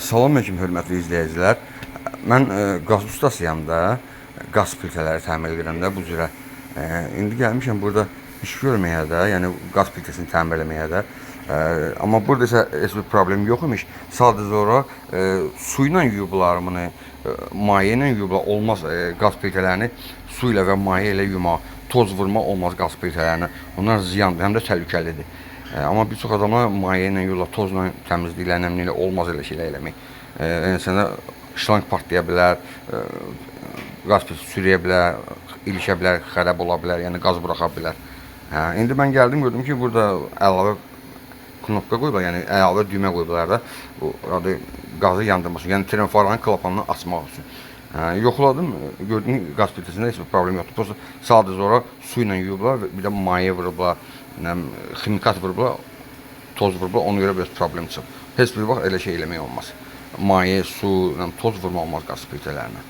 Salam əleykum hörmətli izləyicilər. Mən qaz ustasıyam da, qaz plitələri təmir edirəm də bu cürə. İndi gəlmişəm burada iş görməyə də, yəni qaz plitəsini təmir eləməyə də. Amma burada isə heç bir problem yox imiş. Sadəcə olaraq su ilə yuyublarmını, maye ilə yuyublar olmaz qaz plitələrini su ilə və maye ilə yumaq. Toz vurma olmaz qaz plitələrinə. Onlar ziyandır, həm də təhlükəlidir. Amma bir çox adamlar maye ilə yuyurlar, tozla təmizliklə, nəmli ilə olmaz elə şeylər eləmək. İnsana şlanq partlaya bilər, qaz plitəsi sürüyə bilər, ilişə bilər, xərab ola bilər, yəni qaz buraxa bilər. İndi mən gəldim, gördüm ki, burada əlavə knopka qoyublar, yəni əlavə düymə qoyublar da, bu qazı yandırmaq üçün, yəni termofarların klapanını açmaq üçün. Yoxladım, gördüm ki, qaz plitəsində heç bir problem yoxdur. Prosta sadəcə olaraq su ilə yuyublar, bir də maye vurublar, ximikat vurublar, toz vurublar, ona görə biraz problem çıxıb. Heç bir vaxt elə şey eləmək olmaz. Maye, su, toz vurma olmaz qaz plitələrinə.